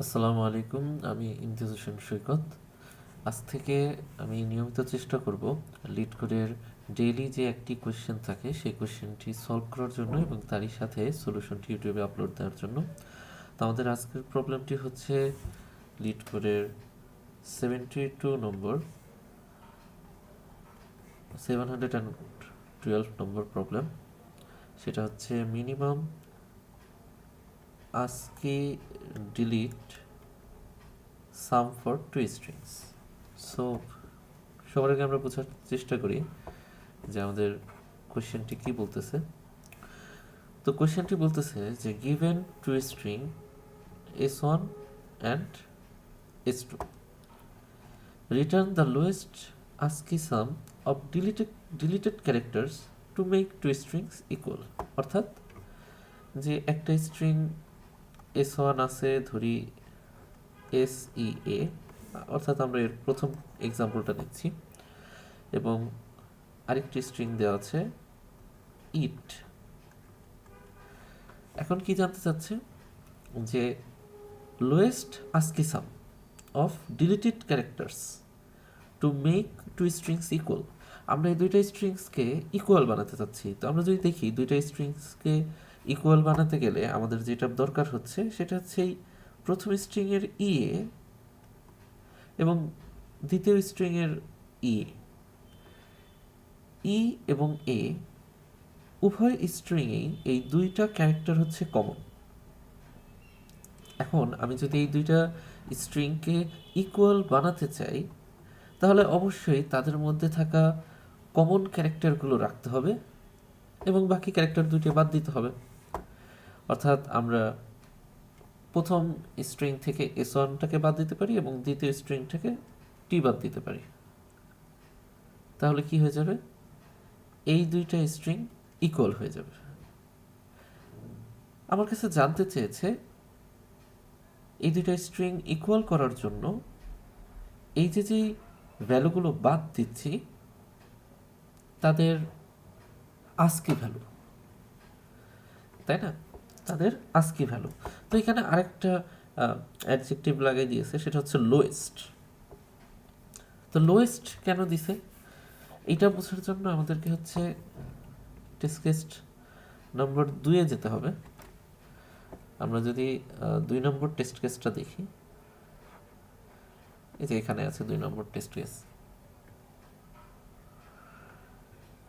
আসসালামু আলাইকুম, আমি ইমতিয়াজ হোসেন সৈকত। আজ থেকে আমি নিয়মিত চেষ্টা করব লিড কোডের ডেইলি যে একটি কোয়েশ্চেন থাকে সেই কোয়েশ্চেনটি সলভ করার জন্য এবং তারই সাথে সলিউশনটি ইউটিউবে আপলোড দেওয়ার জন্য। তো আমাদের আজকের প্রবলেমটি হচ্ছে লিড কোডের 72 নম্বর 712 নম্বর প্রবলেম। সেটা হচ্ছে minimum ASCII delete sum for two strings. So সবার আগে আমরা বোঝার চেষ্টা করি যে আমাদের কোয়েশ্চেনটি কি বলতেছে। তো কোয়েশ্চেনটি বলতেছে যে given two string s1 and s2 return the lowest ASCII sum of deleted characters to make two strings equal. অর্থাৎ যে একটা স্ট্রিং s1 আছে, ধরি SEA, অর্থাৎ আমরা এর প্রথম এক্সাম্পলটা নিচ্ছি, এবং আরেকটি স্ট্রিং দেওয়া আছে ইট। এখন কি জানতে চাচ্ছে যে lowest ASCII sum of deleted characters to make two strings equal. আমরা এই দুইটা স্ট্রিংসকে ইকুয়াল বানাতে চাচ্ছি। তো আমরা যদি দেখি দুইটা স্ট্রিংসকে ইকুয়াল বানাতে গেলে আমাদের যেটা দরকার হচ্ছে সেটা হচ্ছে এই প্রথম স্ট্রিংয়ের ইএ এবং দ্বিতীয় স্ট্রিংয়ের ইএ। ই এবং এ উভয় স্ট্রিংয়েই এই দুইটা ক্যারেক্টার হচ্ছে কমন। এখন আমি যদি এই দুইটা স্ট্রিংকে ইকুয়াল বানাতে চাই তাহলে অবশ্যই তাদের মধ্যে থাকা কমন ক্যারেক্টারগুলো রাখতে হবে এবং বাকি ক্যারেক্টার দুইটি বাদ দিতে হবে। অর্থাৎ আমরা প্রথম স্ট্রিং থেকে s1টাকে বাদ দিতে পারি এবং দ্বিতীয় স্ট্রিং থেকে টি বাদ দিতে পারি। তাহলে কি হয়ে যাবে? এই দুইটা স্ট্রিং ইকুয়াল হয়ে যাবে। আমার কাছে জানতে চেয়েছে এই দুইটা স্ট্রিং ইকুয়াল করার জন্য এই যে ভ্যালুগুলো বাদ দিচ্ছি তাদের ASCII ভ্যালু, তাই না? তাদের ASCII ভ্যালু। তো এখানে আরেকটা অ্যাডজেক্টিভ লাগাই দিয়েছে, সেটা হচ্ছে লোয়েস্ট। তো লোয়েস্ট কেন দিছে এটা বোঝার জন্য আমাদেরকে হচ্ছে টেস্ট কেস নম্বর 2-এ যেতে হবে। আমরা যদি 2 নম্বর টেস্ট কেসটা দেখি, এই যে এখানে আছে 2 নম্বর টেস্ট কেস।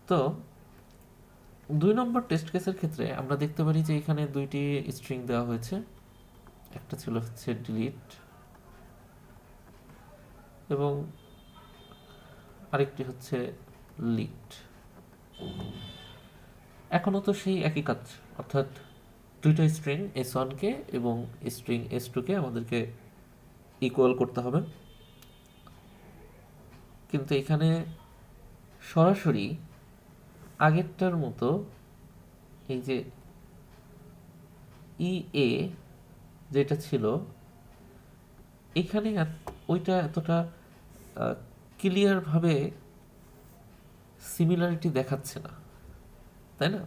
তো 2 নম্বর টেস্ট কেসের ক্ষেত্রে আমরা দেখতে পারি যে এখানে দুইটি স্ট্রিং দেওয়া হয়েছে। একটা ছিল হচ্ছে ডিলিট এবং আরেকটি হচ্ছে লিট। এখনও তো সেই একই কাজ, অর্থাৎ দুইটা স্ট্রিং s1কে এবং স্ট্রিং s2কে আমাদেরকে ইকুয়াল করতে হবে। কিন্তু এখানে সরাসরি আগেরটার মতো এই যে EA যেটা ছিল এখানে ওইটা এতটা ক্লিয়ারভাবে সিমিলারিটি দেখাচ্ছে না, তাই না?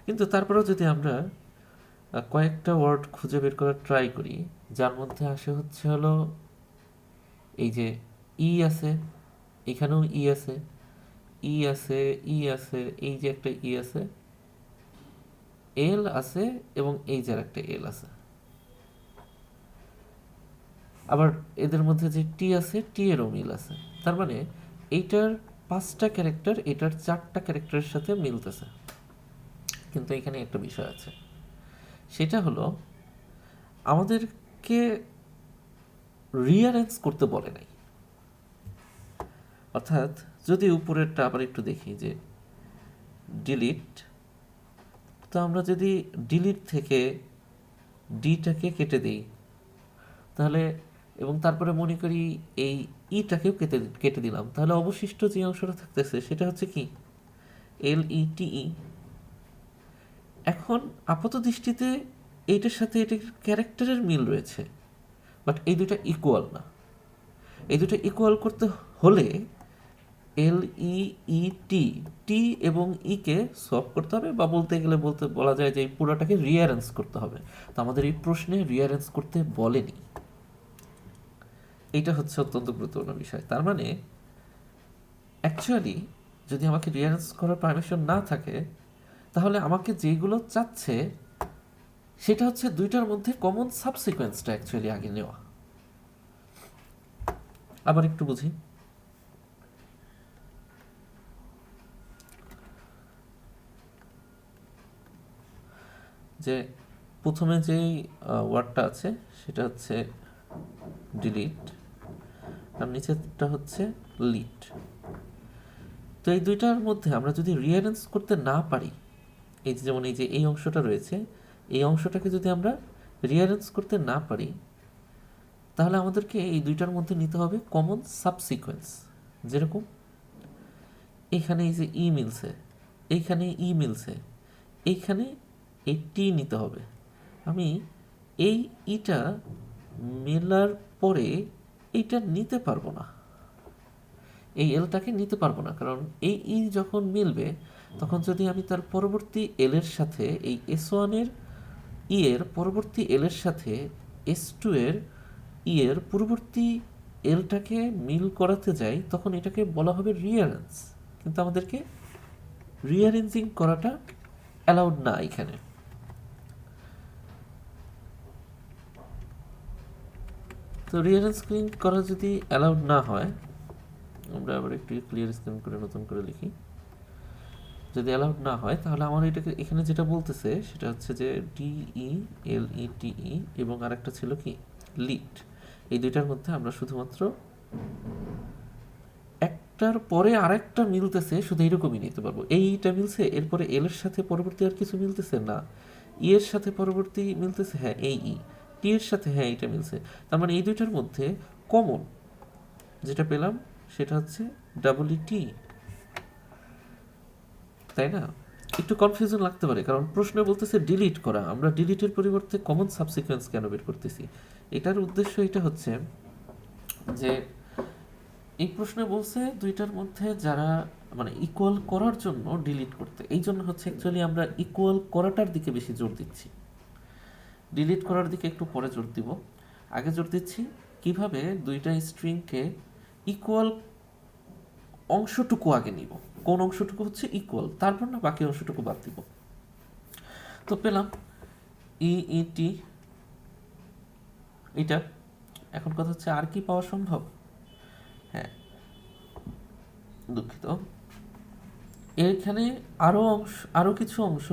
কিন্তু তারপরেও যদি আমরা কয়েকটা ওয়ার্ড খুঁজে বের করার ট্রাই করি যার মধ্যে আসে হচ্ছে হলো এই যে ই আছে, এখানেও ই আছে, ই আছে, ই আছে, এই যে একটা ই আছে, এল আছে এবং এই যে একটা এল আছে। আবার এদের মধ্যে যে টি আছে, টি এরও মিল আছে। তার মানে এইটার 5টা ক্যারেক্টার এটার 4টা ক্যারেক্টারের সাথে মিলতেছে। কিন্তু এখানে একটা বিষয় আছে, সেটা হলো আমাদেরকে রিঅ্যারেঞ্জ করতে বলে নাই। অর্থাৎ যদি উপরেরটা আবার একটু দেখি যে ডিলিট, তো আমরা যদি ডিলিট থেকে ডিটাকে কেটে দিই তাহলে, এবং তারপরে মনে করি এই ইটাকেও কেটে দিলাম, তাহলে অবশিষ্ট যে অংশটা থাকতেছে সেটা হচ্ছে কি LETE। এখন আপাত দৃষ্টিতে এইটার সাথে এটার ক্যারেক্টারের মিল রয়েছে, বাট এই দুটা ইকুয়াল না। এই দুটো ইকুয়াল করতে হলে এল ই ই টি, টি এবং ই কে সলভ করতে হবে, বা বলতে গেলে বলা যায় যে এই পুরোটাকে রিঅ্যারেঞ্জ করতে হবে। তো আমাদের এই প্রশ্নে রিঅ্যারেঞ্জ করতে বলেনি। এইটা হচ্ছে অত্যন্ত গুরুত্বপূর্ণ বিষয়। তার মানে অ্যাকচুয়ালি যদি আমাকে রিঅ্যারেঞ্জ করার পারমিশন না থাকে, তাহলে আমাকে যেগুলো চাচ্ছে সেটা হচ্ছে দুইটার মধ্যে কমন সাবসিকোয়েন্সটা অ্যাকচুয়ালি আগে নেওয়া। আবার একটু বুঝি। যে প্রথমে যেই ওয়ার্ডটা আছে সেটা হচ্ছে ডিলিট, আর নিচেরটা হচ্ছে লিট। তো এই দুইটার মধ্যে আমরা যদি রিঅ্যারেঞ্জ করতে না পারি, এই যে যেমন এই যে এই অংশটা রয়েছে, এই অংশটাকে যদি আমরা রিঅ্যারেঞ্জ করতে না পারি, তাহলে আমাদেরকে এই দুইটার মধ্যে নিতে হবে কমন সাবসিকোয়েন্স। যেরকম এখানে এই যে ই মিলছে, এইখানে ই মিলছে, এইখানে এই টি নিতে হবে। আমি এই ইটা মেলার পরে এইটা নিতে পারবো না, এই এলটাকে নিতে পারবো না, কারণ এই ই যখন মিলবে তখন যদি আমি তার পরবর্তী এলের সাথে এই S1 এর ই এর পরবর্তী এলের সাথে S2 এর ই এর পূর্ববর্তী এলটাকে মিল করাতে যাই, তখন এটাকে বলা হবে রিঅ্যারেঞ্জ। কিন্তু আমাদেরকে রিঅ্যারেঞ্জিং করাটা অ্যালাউড না এখানে। তো রিঅ্যারেঞ্জ করা যদি অ্যালাউড না হয়, আমরা আবার একটু ক্লিয়ার স্ক্রিন করে নতুন করে লিখি। যদি অ্যালাউড না হয় তাহলে আমার এটাকে এখানে যেটা বলতেছে সেটা হচ্ছে যে DELETE এবং আরেকটা ছিল কি লিট। এই দুইটার মধ্যে আমরা শুধুমাত্র একটার পরে আরেকটা মিলতেছে শুধু এইরকমই নিতে পারবো। এইটা মিলছে, এরপরে এল এর সাথে পরবর্তী আর কিছু মিলতেছে না, ই এর সাথে পরবর্তী মিলতেছে, হ্যাঁ এই ই, টি এর সাথে হ্যাঁ এইটা মিলছে। তার মানে এই দুইটার মধ্যে কমন যেটা পেলাম সেটা হচ্ছে WT, তাই না? একটু কনফিউশন লাগতে পারে, কারণ প্রশ্ন বলতেছে ডিলিট করা, আমরা ডিলিটের পরিবর্তে কমন সাবসিকোয়েন্স কেন বের করতেছি? এটার উদ্দেশ্য এটা হচ্ছে যে এই প্রশ্নে বলছে দুইটার মধ্যে যারা মানে ইকুয়াল করার জন্য ডিলিট করতে, এই জন্য হচ্ছে অ্যাকচুয়ালি আমরা ইকুয়াল করাটার দিকে বেশি জোর দিচ্ছি, ডিলিট করার দিকে একটু পরে জোর দিব। আগে জোর দিচ্ছি কিভাবে দুইটা স্ট্রিংকে ইকুয়াল অংশটুকু আগে নিব, কোন অংশটুকু হচ্ছে ইকুয়াল, তারপর না বাকি অংশটুকু বাদ দিব। তো পেলাম ইইটি এটা। এখন কথা হচ্ছে আর কি পাওয়া সম্ভব? হ্যাঁ, দুঃখিত, এখানে আরো কিছু অংশ,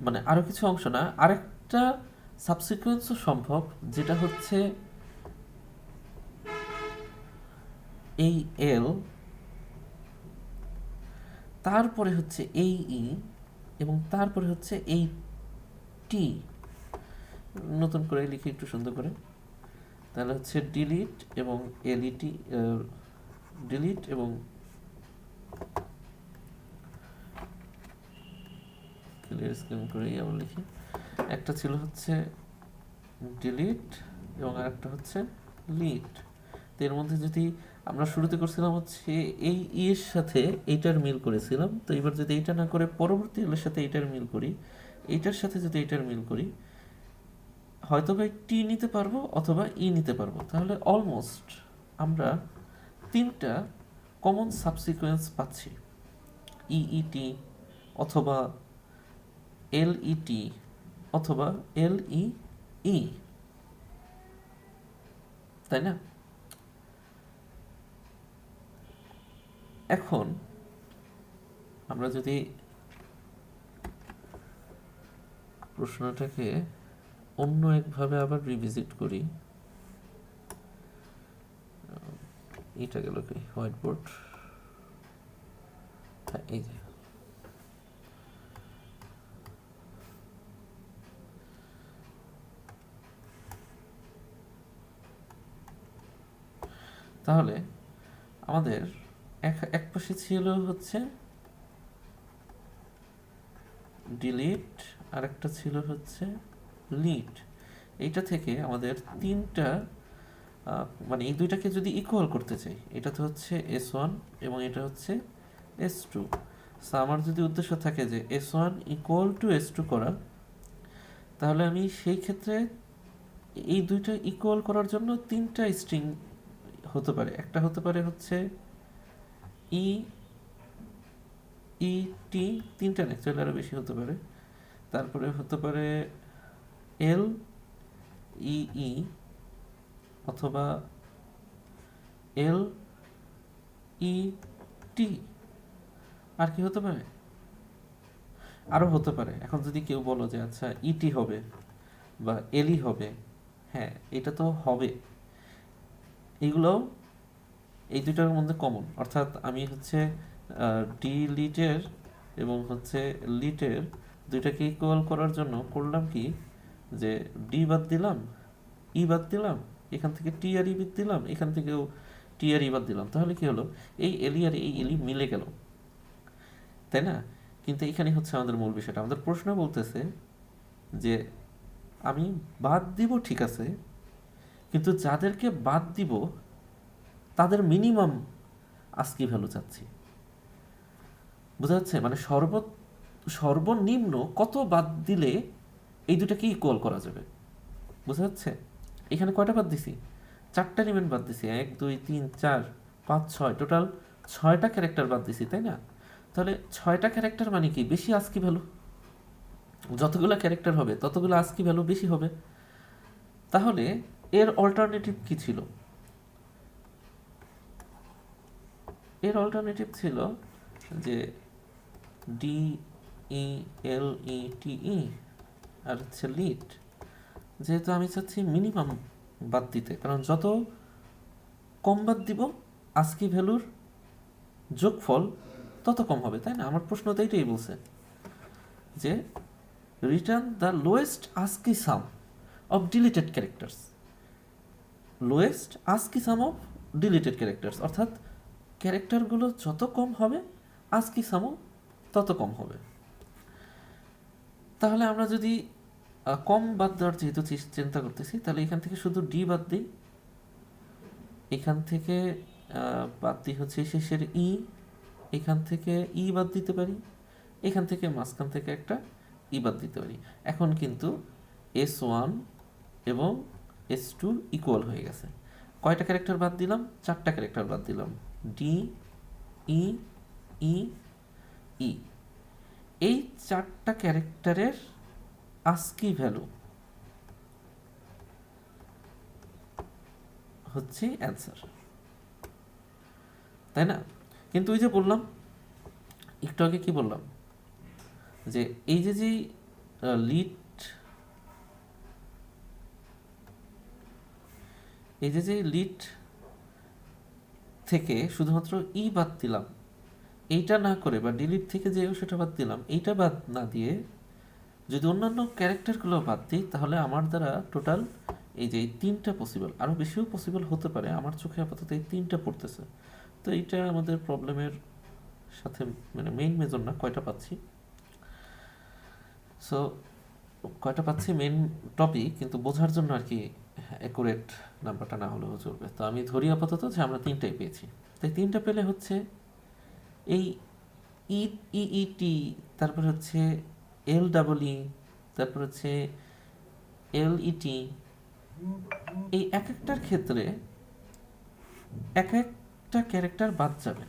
মানে আরো কিছু অংশ না, আরেকটা সাবসিকুয়েন্সও সম্ভব, যেটা হচ্ছে এই এল, তারপরে হচ্ছে এই ই, এবং তারপরে হচ্ছে এই টি। নতুন করে লিখে একটু সুন্দর করে, তাহলে হচ্ছে ডিলিট এবং এলইটি, ডিলিট এবং ক্লিয়ার স্ক্রিন করেই আবার লিখি। একটা ছিল হচ্ছে ডিলিট এবং আরেকটা হচ্ছে লিট। তো এর মধ্যে যদি আমরা শুরুতে করছিলাম হচ্ছে এই ই এর সাথে এইটার মিল করেছিলাম, তো এবার যদি এইটা না করে পরবর্তী এর সাথে এইটার মিল করি, এইটার সাথে যদি এইটার মিল করি, হয়তো বা টি নিতে পারবো অথবা ই নিতে পারবো। তাহলে অলমোস্ট আমরা তিনটা কমন সাবসিকুয়েন্স পাচ্ছি, ইইটি অথবা এলইটি অথবা এলইই, তাই না? এখন আমরা যদি প্রশ্নটাকে অন্য একভাবে আবার রিভিজিট করি, এটা গেল কি হোয়াইট বোর্ড, হ্যাঁ এই যে তাহলে আমাদের এক পাশে ছিল হচ্ছে ডিলিট, আর একটা ছিল হচ্ছে লিট। এইটা থেকে আমাদের তিনটা মানে এই দুইটাকে যদি ইকুয়াল করতে চাই, এটা তো হচ্ছে S1 এবং এটা হচ্ছে S2। সো আমার যদি উদ্দেশ্য থাকে যে S1 ইকুয়াল টু S2 করা, তাহলে আমি সেই ক্ষেত্রে এই দুইটা ইকুয়াল করার জন্য তিনটা স্ট্রিং হতে পারে। একটা হতে পারে হচ্ছে ই ই টি, তিনটা না, অ্যাকচুয়ালি আরও বেশি হতে পারে। তারপরে হতে পারে এল ই ই, অথবা এল ই টি। আর কি হতে পারে? আরও হতে পারে। এখন যদি কেউ বলো যে আচ্ছা ইটি হবে বা এলই হবে, হ্যাঁ এটা তো হবে। এগুলো এই দুইটার মধ্যে কমন, অর্থাৎ আমি হচ্ছে ডি লিটের এবং হচ্ছে লিটের দুইটাকে ইকুয়াল করার জন্য করলাম কি, যে ডি বাদ দিলাম, ই বাদ দিলাম, এখান থেকে টি আর ই বাদ দিলাম, এখান থেকেও টি আর ই বাদ দিলাম। তাহলে কি হলো, এই এলি আর এই এলি মিলে গেল, তাই না? কিন্তু এখানে হচ্ছে আমাদের মূল বিষয়টা, আমাদের প্রশ্ন বলতেছে যে আমি বাদ দিব ঠিক আছে, কিন্তু যাদেরকে বাদ দিব তাদের মিনিমাম আস্কি ভ্যালু চাচ্ছি। বোঝা যাচ্ছে? মানে সর্বনিম্ন কত বাদ দিলে এই দুটাকে ইকুয়াল করা যাবে। বোঝা যাচ্ছে? এখানে কয়টা বাদ দিছি? 4টা এলিমেন্ট বাদ দিছি, 1 2 3 4 5 6, টোটাল 6টা ক্যারেক্টার বাদ দিছি, তাই না? তাহলে 6টা ক্যারেক্টার মানে কি বেশি আস্কি ভ্যালু, যতগুলো ক্যারেক্টার হবে ততগুলো আস্কি ভ্যালু বেশি হবে। তাহলে এর অল্টারনেটিভ কি ছিল? এর অল্টারনেটিভ ছিল যে ডি ই এল ই টি ই আর হচ্ছে লিট। যেহেতু আমি চাচ্ছি মিনিমাম বাদ দিতে, কারণ যত কম বাদ দিব আস্কি ভ্যালুর যোগফল তত কম হবে, তাই না? আমার প্রশ্ন তো এইটাই বলছে যে return the lowest ASCII some of deleted characters. Lowest ASCII some of deleted characters, অর্থাৎ ক্যারেক্টারগুলো যত কম হবে আস্কি সামও তত কম হবে। তাহলে আমরা যদি কম বাদ দেওয়ার যেহেতু চিন্তা করতেছি, তাহলে এখান থেকে শুধু ডি বাদ দিই, এখান থেকে বাদ দিই হচ্ছে শেষের ই, এখান থেকে ই বাদ দিতে পারি, এখান থেকে মাঝখান থেকে একটা ই বাদ দিতে পারি। এখন কিন্তু S1 এবং S2 ইকুয়াল হয়ে গেছে। কয়টা ক্যারেক্টার বাদ দিলাম? 4টা ক্যারেক্টার বাদ দিলাম, ডি ই ই ই। এই 4টা ক্যারেক্টারের আস্কি ভ্যালু হচ্ছে অ্যান্সার, তাই না? কিন্তু ওই যে বললাম, একটু আগে কি বললাম, যে এই যে লিড, এই যে লিড থেকে শুধুমাত্র ই বাদ দিলাম, এইটা না করে, বা ডিলিট থেকে যে সেটা বাদ দিলাম, এইটা বাদ না দিয়ে যদি অন্যান্য ক্যারেক্টারগুলো বাদ দিই, তাহলে আমার দ্বারা টোটাল এই যে 3টা পসিবল, আরও বেশিও পসিবল হতে পারে, আমার চোখে আপাতত এই 3টা পড়তেছে। তো এইটা আমাদের প্রবলেমের সাথে মানে মেইন মেজর না, কয়টা পাচ্ছি। সো কয়টা পাচ্ছি মেইন টপিক, কিন্তু বোঝার জন্য আর কি অ্যাকুরেট নাম্বারটা না হলেও চলবে। তো আমি ধরি আপাতত যে আমরা 3টাই পেয়েছি। তাই 3টা পেলে হচ্ছে এই ই ইইটি, তারপর হচ্ছে এল ডাবল ই, তারপর হচ্ছে এল ইটি, এই এক একটার ক্ষেত্রে এক একটা ক্যারেক্টার বাদ যাবে।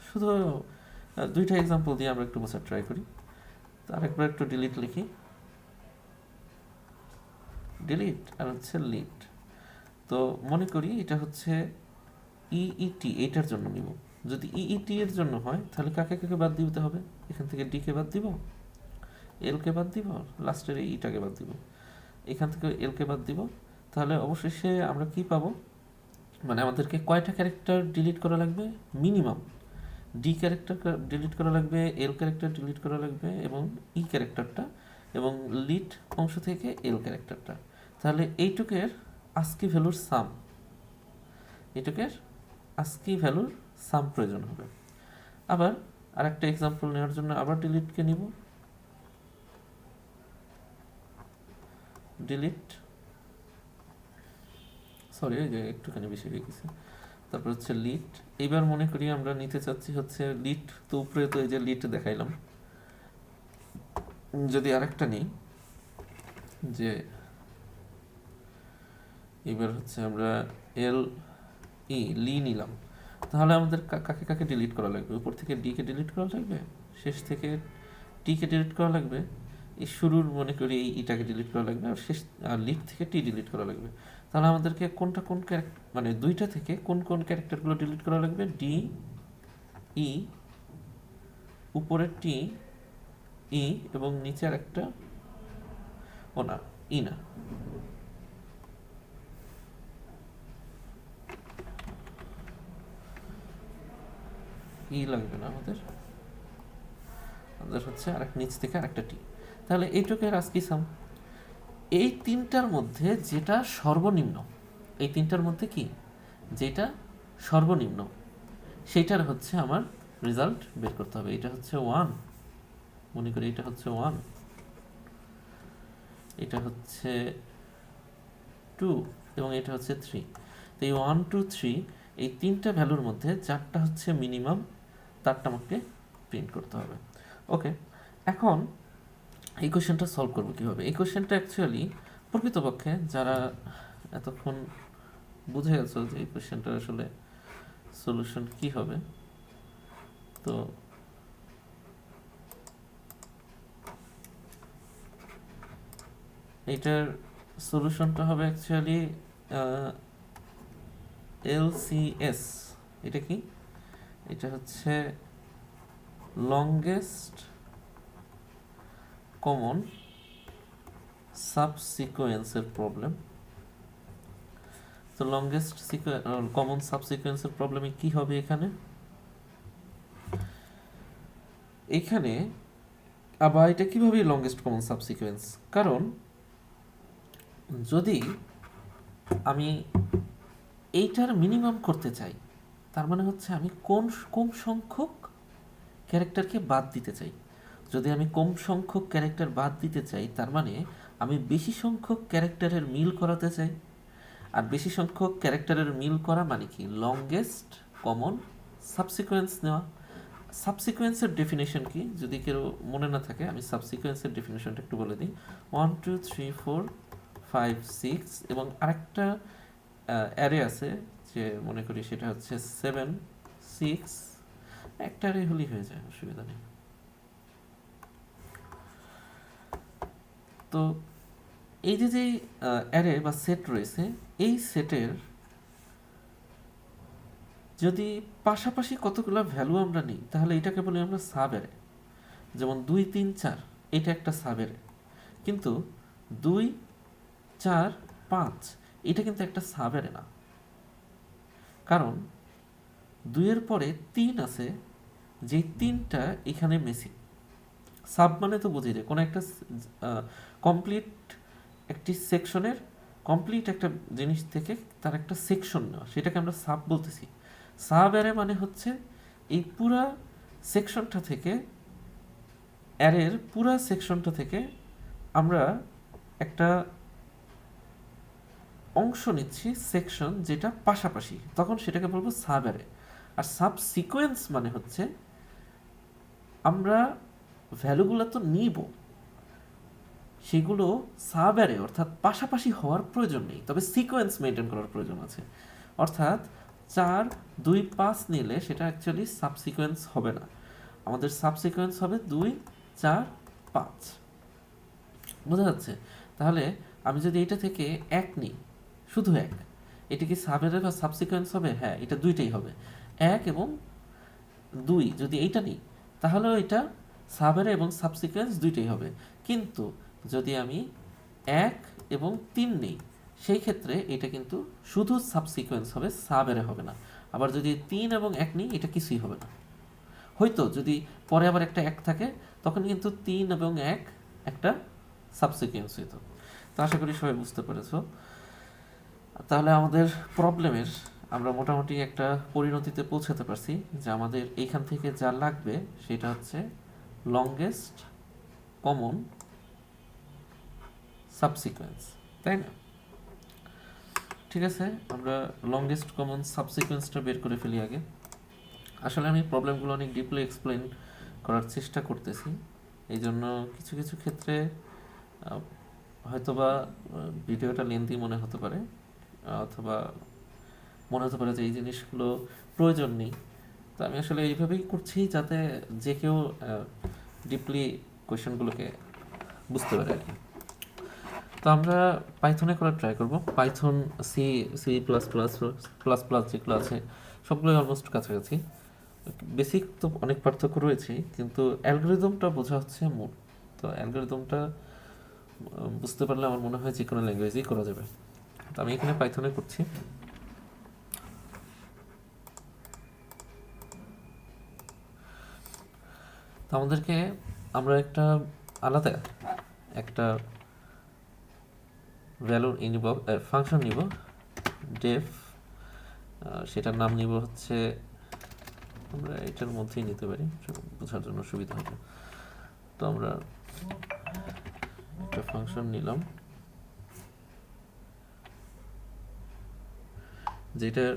শুধু 2টা এক্সাম্পল দিয়ে আমরা একটু বোঝার ট্রাই করি। তো আরেকবার একটু ডিলিট লিখি, ডিলিট আর হচ্ছে লিট। তো মনে করি এটা হচ্ছে ইইটি, এইটার জন্য নিব। যদি ইইটি এর জন্য হয় তাহলে কাকে কাকে বাদ দিতে হবে? এখান থেকে ডি কে বাদ দিব, এল কে বাদ দিব, লাস্টের ইটাকে বাদ দিব, এখান থেকে এল কে বাদ দিব। তাহলে অবশেষে আমরা কি পাবো, মানে আমাদেরকে কয়টা ক্যারেক্টার ডিলিট করা লাগবে? মিনিমাম ডি ক্যারেক্টার ডিলিট করা লাগবে, এল ক্যারেক্টার ডিলিট করা লাগবে, এবং ই ক্যারেক্টারটা, এবং লিড অংশ থেকে এল ক্যারেক্টারটা। তাহলে এইটুকের আস্কি ভ্যালুর সাম, এইটুকের আস্কি ভ্যালুর সাম প্রয়োজন হবে। আবার আরেকটা এক্সাম্পল নেওয়ার জন্য আবার ডিলিটকে নিব, ডিলিট সরি এই যে একটুখানি বেশি হয়ে গেছে। তারপর হচ্ছে লিট। এইবার মনে করি আমরা নিতে চাচ্ছি হচ্ছে লিট, তো উপরে তো এই যে লিট দেখাইলাম। যদি আরেকটা নিই যে এবার হচ্ছে আমরা এল লি নিলাম, তাহলে আমাদের কাকে কাকে ডিলিট করা লাগবে? উপর থেকে ডি কে ডিলিট করা লাগবে, শেষ থেকে টি কে ডিলিট করা লাগবে, এই শুরুর মনে করি এই ইটাকে ডিলিট করা লাগবে, আর শেষ আর লিড থেকে টি ডিলিট করা লাগবে। তাহলে আমাদেরকে কোনটা কোন মানে দুইটা থেকে কোন কোন ক্যারেক্টারগুলো ডিলিট করা লাগবে? ডি ই, উপরে টি ই, এবং নিচে আর একটা ও না, ই না, ই লাগবে না আমাদের, আমাদের হচ্ছে আর এক নিচ থেকে আর একটা টি। তাহলে এইটুকু আর কি সাম, এই তিনটার মধ্যে যেটা সর্বনিম্ন, এই তিনটার মধ্যে কি যেটা সর্বনিম্ন সেইটার হচ্ছে আমার রেজাল্ট বের করতে হবে। এটা হচ্ছে 1, মনে করি এটা হচ্ছে 1, এটা হচ্ছে 2 এবং এটা হচ্ছে 3। তো এই 1 2 3 এই তিনটা ভ্যালুর মধ্যে চারটা হচ্ছে মিনিমাম, তারটা আমাকে প্রিন্ট করতে হবে। ওকে, এখন এই কোশ্চেনটা সলভ করবো কীভাবে? এই কোশ্চেনটা অ্যাকচুয়ালি প্রকৃতপক্ষে যারা এতক্ষণ বুঝে গেছো যে এই কোশ্চেনটার আসলে সলিউশন কি হবে, তো এইটার সলিউশনটা হবে অ্যাকচুয়ালি LCS। এটা কি? এটা হচ্ছে লংগেস্ট কমন সাবসিকোয়েন্সের প্রবলেম। তো লংগেস্ট কমন সাবসিকোয়েন্সের প্রবলেমে কি হবে এখানে? এখানে আবার এটা কিভাবে লংগেস্ট কমন সাবসিকোয়েন্স, কারণ যদি আমি এইটার মিনিমাম করতে চাই, তার মানে হচ্ছে আমি কম সংখ্যক ক্যারেক্টারকে বাদ দিতে চাই। যদি আমি কম সংখ্যক ক্যারেক্টার বাদ দিতে চাই, তার মানে আমি বেশি সংখ্যক ক্যারেক্টারের মিল করাতে চাই। আর বেশি সংখ্যক ক্যারেক্টারের মিল করা মানে কি? লংগেস্ট কমন সাবসিকোয়েন্স নেওয়া। সাবসিকোয়েন্সের ডেফিনেশন কি যদি কেউ মনে না থাকে, আমি সাবসিকোয়েন্সের ডেফিনেশনটা একটু বলে দিই। 1 2 3 4 5 6 এবং আরেকটা অ্যারে আছে যে মনে করি সেটা হচ্ছে 7 6, একটা অ্যারে হলেই হয়ে যায়, অসুবিধা নেই। তো এই যে অ্যারে বা সেট রয়েছে, এই সেটের যদি পাশাপাশি কতগুলো ভ্যালু আমরা নিই, তাহলে এটাকে বলি আমরা সাব অ্যারে। যেমন 2 3 4 এটা একটা সাব অ্যারে, কিন্তু 2 4 5 এটা কিন্তু একটা সাব অ্যারে না, কারণ 2 এর পরে 3 আছে, যে 3টা এখানে মিসিং। সাব মানে তো বুঝি যায় কোনো একটা কমপ্লিট একটি সেকশনের কমপ্লিট একটা জিনিস থেকে তার একটা সেকশন নেওয়া, সেটাকে আমরা সাব বলতেছি। সাব অ্যারে মানে হচ্ছে এই পুরা সেকশনটা থেকে, অ্যারের পুরা সেকশনটা থেকে আমরা একটা অংশ নিচ্ছি, সেকশন যেটা পাশাপাশি, তখন সেটাকে বলবো সাব অ্যারে। আর সাব সিকোয়েন্স মানে হচ্ছে আমরা ভ্যালুগুলো তো নিব, সেগুলো সাব অ্যারে অর্থাৎ পাশাপাশি হওয়ার প্রয়োজন নেই, তবে সিকোয়েন্স মেনটেন করার প্রয়োজন আছে। অর্থাৎ 4 2 5 নিলে সেটা অ্যাকচুয়ালি সাবসিকোয়েন্স হবে না, আমাদের সাবসিকোয়েন্স হবে 2 4 5। বোঝা যাচ্ছে? তাহলে আমি যদি এটা থেকে 1 নিই, শুধু 1, এটা কি সাব অ্যারে বা সাবসিকোয়েন্স হবে? হ্যাঁ, এটা দুইটাই হবে। 1 এবং 2 যদি এইটা নিই, তাহলেও এটা সাব অ্যারে এবং সাবসিকোয়েন্স দুইটাই হবে। কিন্তু যদি আমি 1 এবং 3 নিই, সেই ক্ষেত্রে এটা কিন্তু শুধু সাবসিকোয়েন্স হবে, সাব অ্যারে হবে না। আবার যদি 3 এবং 1 নিই, এটা কিছুই হবে না। হয়তো যদি পরে আবার একটা 1 থাকে, তখন কিন্তু 3 এবং 1 একটা সাবসিকোয়েন্স হইতো। তো আশা করি সবাই বুঝতে পেরেছো। তাহলে আমাদের প্রবলেমের আমরা মোটামুটি একটা পরিণতিতে পৌঁছাতে পারছি যে আমাদের এইখান থেকে যা লাগবে সেটা হচ্ছে লংগেস্ট কমন সাবসিকোয়েন্স, তাই না? ঠিক আছে, আমরা লংগেস্ট কমন সাবসিকোয়েন্সটা বের করে ফেলি আগে। আসলে আমি প্রবলেমগুলো অনেক ডিপলি এক্সপ্লেন করার চেষ্টা করতেছি, এই জন্য কিছু কিছু ক্ষেত্রে হয়তোবা ভিডিওটা লেন্দি মনে হতে পারে, অথবা মনে হতে পারে যে এই জিনিসগুলো প্রয়োজন নেই। তো আমি আসলে এইভাবেই করছি যাতে যে কেউ ডিপলি কোয়েশনগুলোকে বুঝতে পারে আর কি। তো আমরা পাইথনে করার ট্রাই করব। Python, C, C plus plus plus plus যেগুলো আছে সবগুলোই অলমোস্ট কাছাকাছি। বেসিক তো অনেক পার্থক্য রয়েছে, কিন্তু অ্যালগোরিদমটা বোঝা হচ্ছে মূল। তো অ্যালগোরিদমটা বুঝতে পারলে আমার মনে হয় যে কোনো ল্যাঙ্গুয়েজেই করা যাবে। তো আমি এখানে পাইথনে করছি। তো আমাদেরকে আমরা একটা আলাদা একটা ভ্যালু নিব, ফাংশন নিব, ডেফ, সেটার নাম নিব হচ্ছে, আমরা এটার মধ্যেই নিতে পারি বোঝার জন্য সুবিধা হবে। তো আমরা একটা ফাংশন নিলাম যেটার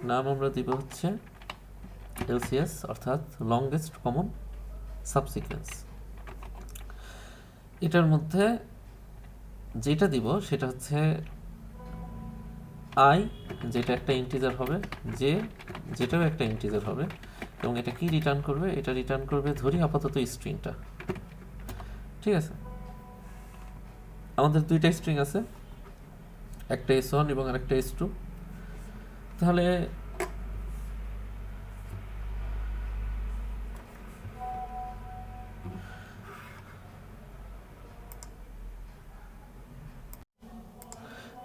নাম আমরা দিব হচ্ছে এলসিএস, অর্থাৎ লংগেস্ট কমন সাবসিকোয়েন্স। এটার মধ্যে যেটা দিব সেটা হচ্ছে আই, যেটা একটা ইন্টিজার হবে, জে, যেটাও একটা ইন্টিজার হবে, এবং এটা কি রিটার্ন করবে? এটা রিটার্ন করবে, ধরি আপাতত স্ট্রিংটা। ঠিক আছে, আমাদের দুইটা স্ট্রিং আছে, একটা s1 এবং আরেকটা s2। তাহলে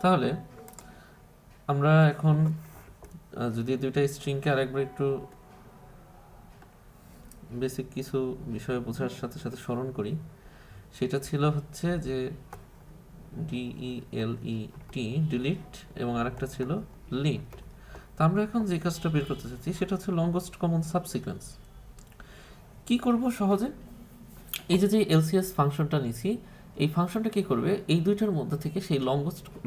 তাহলে আমরা এখন যদি দুইটা স্ট্রিংকে আরেকবার একটু বেসিক কিছু বিষয় বোঝার সাথে সাথে স্মরণ করি, সেটা ছিল হচ্ছে যে DELET, ডিলিট, এবং আরেকটা ছিল লিট। তো আমরা এখন যে কাজটা বের করতে চাচ্ছি সেটা হচ্ছে লংগেস্ট কমন সাবসিকোয়েন্স। কি করব সহজে? এই যে এলসিএস ফাংশনটা নিছি, এই ফাংশনটা কি করবে? এই দুইটার মধ্যে থেকে সেই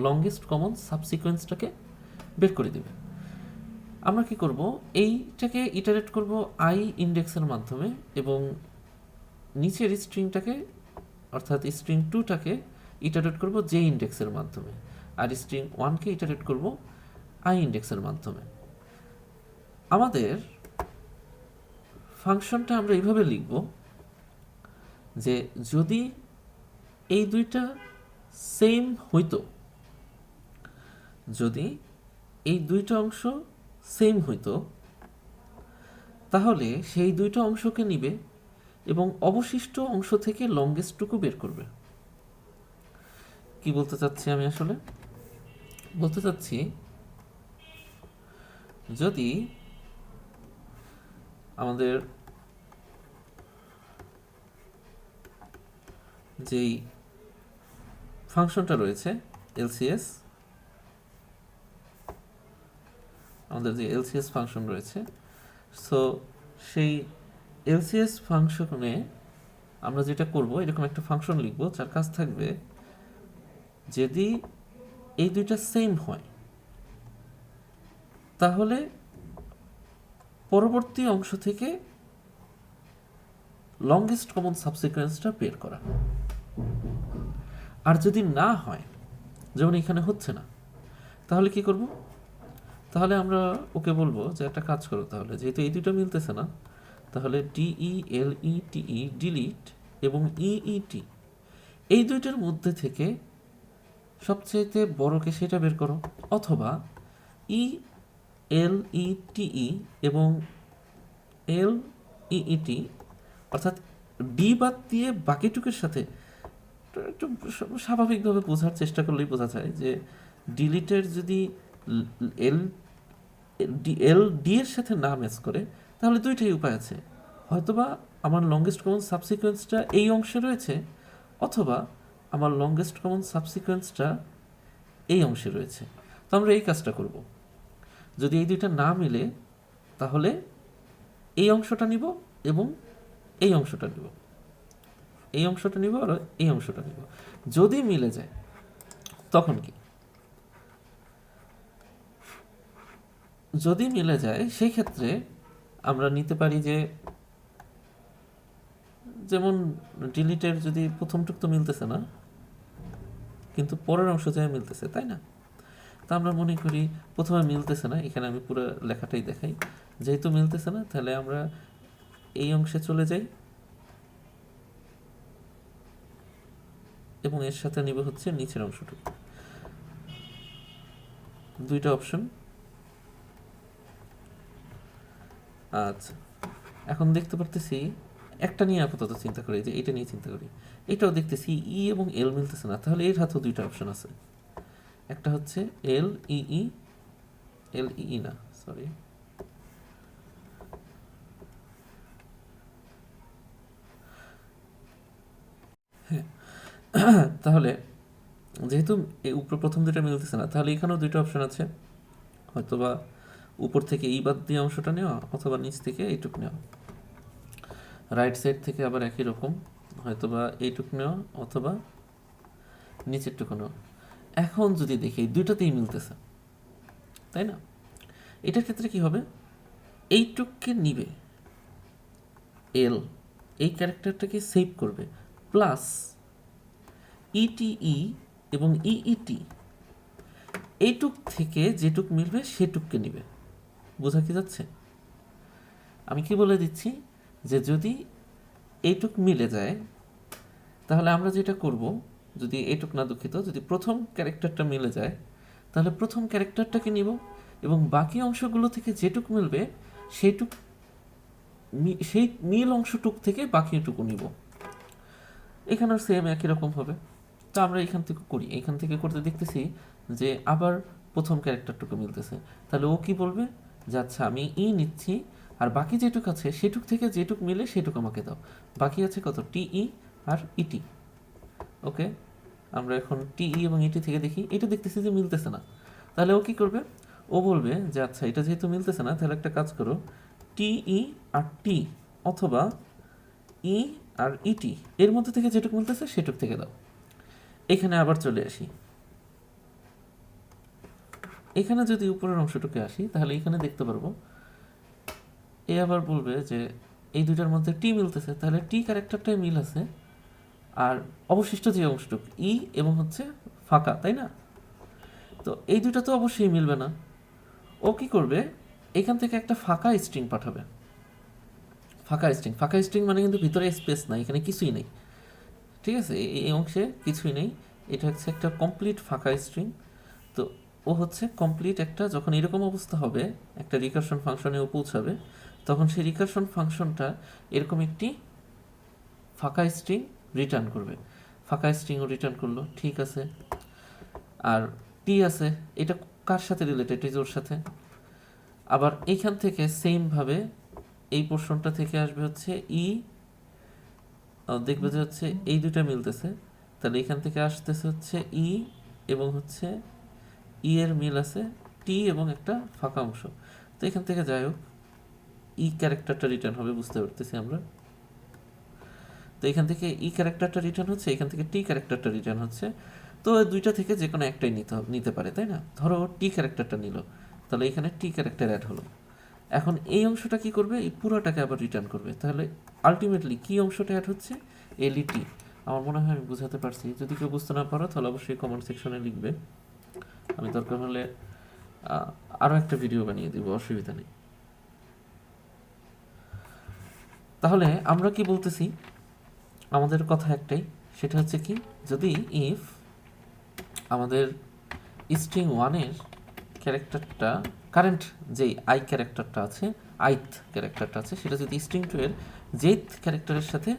লংগেস্ট কমন সাবসিকোয়েন্সটাকে বের করে দেবে। আমরা কি করব? এইটাকে ইটারেট করব আই ইন্ডেক্সের মাধ্যমে, এবং নিচের স্ট্রিংটাকে, অর্থাৎ স্ট্রিং 2টাকে ইটারেট করব জে ইন্ডেক্সের মাধ্যমে, আর স্ট্রিং 1কে ইটারেট করব আই ইন্ডেক্সের মাধ্যমে। আমাদের ফাংশনটা আমরা এইভাবে লিখব যে যদি এই দুইটা সেম হইতো, যদি এই দুইটা অংশ সেম হইতো, তাহলে সেই দুইটা অংশকে নিবে এবং অবশিষ্ট অংশ থেকে লংগেস্টটুকু বের করবে। কি বলতে চাচ্ছি আমি? আসলে বলতে চাচ্ছি, যদি আমাদের যেই ফাংশনটা রয়েছে এলসিএস, আমাদের যে এলসিএস ফাংশন রয়েছে, সো সেই এলসিএস ফাংশনে আমরা যেটা করব, এরকম একটা ফাংশন লিখব যার কাজ থাকবে যদি এই দুইটা সেম হয় তাহলে পরবর্তী অংশ থেকে লংগেস্ট কমন সাবসিকোয়েন্সটা বের করা। আর যদি না হয়, যেমন এখানে হচ্ছে না, তাহলে কি করব? তাহলে আমরা ওকে বলবো যে একটা কাজ করো, তাহলে যেহেতু এই দুটো মিলতেছে না, তাহলে DELETE, ডিলিট, এবং EET, এই দুইটার মধ্যে থেকে সবচেয়ে বড়কে সেটা বের করো, অথবা ELETE এবং LEET, অর্থাৎ ডি বাদ দিয়ে বাকিটুকের সাথে একটু স্বাভাবিকভাবে বোঝার চেষ্টা করলেই বোঝা যায় যে ডিলিটের যদি ডি এর সাথে না ম্যাচ করে, তাহলে দুইটাই উপায় আছে, হয়তোবা আমার লংগেস্ট কমন সাবসিকোয়েন্সটা এই অংশে রয়েছে, অথবা আমার লংগেস্ট কমন সাবসিকোয়েন্সটা এই অংশে রয়েছে। তো আমরা এই কাজটা করব, যদি এই দুইটা না মিলে তাহলে এই অংশটা নিব এবং এই অংশটা নিব, এই অংশটা নিব আর এই অংশটা নিব। যদি মিলে যায় তখন কি? যদি মিলে যায় সেই ক্ষেত্রে আমরা নিতে পারি যে, যেমন ডিলিটের যদি প্রথমটুক তো মিলতেছে না, কিন্তু পরের অংশ যায় মিলতেছে, তাই না? তা আমরা মনে করি প্রথমে মিলতেছে না, এখানে আমি পুরো লেখাটাই দেখাই। যেহেতু মিলতেছে না, তাহলে আমরা এই অংশে চলে যাই এবং এর সাথে নিব হচ্ছে নিচের অংশটুকু। দুইটা অপশন। আচ্ছা, এখন দেখতে পারতেছি, একটা নিয়ে আপাতত চিন্তা করি, যে এটা নিয়ে চিন্তা করি। এটাও দেখতেছি ই এবং এল মিলতেছে না, তাহলে এর হাতেও দুইটা অপশন আছে। একটা হচ্ছে এল ই, এল ই না, সরি, তাহলে যেহেতু এই উপর প্রথম দুইটা মিলতেছে না, তাহলে এখানেও দুইটা অপশন আছে, হয়তোবা উপর থেকে ই বাদ দিয়ে অংশটা নেওয়া, অথবা নিচ থেকে এইটুক নেওয়া। রাইট সাইড থেকে আবার একই রকম, হয়তোবা এইটুক নেওয়া অথবা নিচেরটুকু নেওয়া। এখন যদি দেখি দুইটাতেই মিলতেছে, তাই না? এটার ক্ষেত্রে কি হবে, এইটুককে নিবে এল, এই ক্যারেক্টারটাকে সেভ করবে, প্লাস ইটিই এবং ইইটি এইটুক থেকে যেটুক মিলবে সেটুককে নিবে। বোঝা কি যাচ্ছে? আমি কি বলে দিচ্ছি, যে যদি এইটুক মিলে যায়, তাহলে আমরা যেটা করব, যদি এইটুক না, দুঃখিত, যদি প্রথম ক্যারেক্টারটা মিলে যায়, তাহলে প্রথম ক্যারেক্টারটাকে নিব এবং বাকি অংশগুলো থেকে যেটুক মিলবে সেইটুক, সেই মিল অংশটুক থেকে বাকিটুকু নিব। এখানেও সেম একই রকম হবে। তো আমরা এখান থেকে করি, এখান থেকে করতে দেখতেছি যে আবার প্রথম ক্যারেক্টারটুকু মিলতেছে, তাহলে ও কি বলবে, যে আচ্ছা আমি ই নিচ্ছি, আর বাকি যেটুক আছে সেটুক থেকে যেটুক মিলে সেটুক আমাকে দাও। বাকি আছে কত, টিই আর ইটি। ওকে, আমরা এখন টিই এবং ইটি থেকে দেখি, এটা দেখতেছি যে মিলতেছে না, তাহলে ও কি করবে, ও বলবে যে আচ্ছা এটা যেহেতু মিলতেছে না, তাহলে একটা কাজ করো, টিই আর টি, অথবা ই আর ইটি, এর মধ্যে থেকে যেটুক মিলতেছে সেটুক থেকে দাও। এখানে আবার চলে আসি, এখানে যদি উপরের অংশটুকু আসি, তাহলে এখানে দেখতে পারবো এ আবার বলবে যে এই দুইটার মধ্যে টি মিলতেছে, তাহলে টি ক্যারেক্টারটাই মিল আছে, আর অবশিষ্ট যে অংশটুকু ই এবং হচ্ছে ফাঁকা, তাই না? তো এই দুইটা তো অবশ্যই মিলবে না। ও কি করবে, এখান থেকে একটা ফাঁকা স্ট্রিং পাঠাবে। ফাঁকা স্ট্রিং মানে কিন্তু ভিতরে স্পেস নাই, এখানে কিছুই নেই, ঠিক আছে? এই অংশে কিছুই নেই, এটা হচ্ছে একটা কমপ্লিট ফাঁকা স্ট্রিং। তো ও হচ্ছে কমপ্লিট একটা, যখন এরকম অবস্থা হবে একটা রিকারশন ফাংশনে ও পৌঁছাবে, তখন সেই রিকারশন ফাংশনটা এরকম একটি ফাঁকা স্ট্রিং রিটার্ন করবে। ফাঁকা স্ট্রিংও রিটার্ন করলো, ঠিক আছে। আর টি আছে, এটা কার সাথে রিলেটেড, এই যে ওর সাথে। আবার এইখান থেকে সেমভাবে এই পোর্শনটা থেকে আসবে হচ্ছে ই, দেখবে যে হচ্ছে এই দুটা মিলতেছে, তাহলে এখান থেকে আসতেছে হচ্ছে ই এবং হচ্ছে ই এর মিল আছে টি এবং একটা ফাঁকা অংশ। তো এখান থেকে যাই হোক ই ক্যারেক্টারটা রিটার্ন হবে, বুঝতে পারতেছি আমরা। তো এখান থেকে ই ক্যারেক্টারটা রিটার্ন হচ্ছে, এখান থেকে টি ক্যারেক্টারটা রিটার্ন হচ্ছে। তো দুইটা থেকে যে কোনো একটাই নিতে পারে, তাই না? ধরো টি ক্যারেক্টারটা নিল, তাহলে এখানে টি ক্যারেক্টার অ্যাড হলো। এখন এই অংশটা কি করবে, এই পুরোটাকে আবার রিটার্ন করবে, তাহলে আলটিমেটলি কি অংশটা অ্যাড হচ্ছে, এলইটি। আমার মনে হয় আমি বুঝাতে পারছি। যদি কেউ বুঝতে না পারো তাহলে অবশ্যই কমেন্ট সেকশনে লিখবে, আমি দরকার হলে আরও একটা ভিডিও বানিয়ে দিব, অসুবিধা নেই। তাহলে আমরা কি বলতেছি, আমাদের কথা একটাই, সেটা হচ্ছে কি, যদি ইফ আমাদের স্ট্রিং ওয়ানের ক্যারেক্টারটা, কারেন্ট যেই আই ক্যারেক্টারটা আছে, আইথ ক্যারেক্টারটা আছে, সেটা যদি স্ট্রিং টু এর জেইথ ক্যারেক্টারের সাথে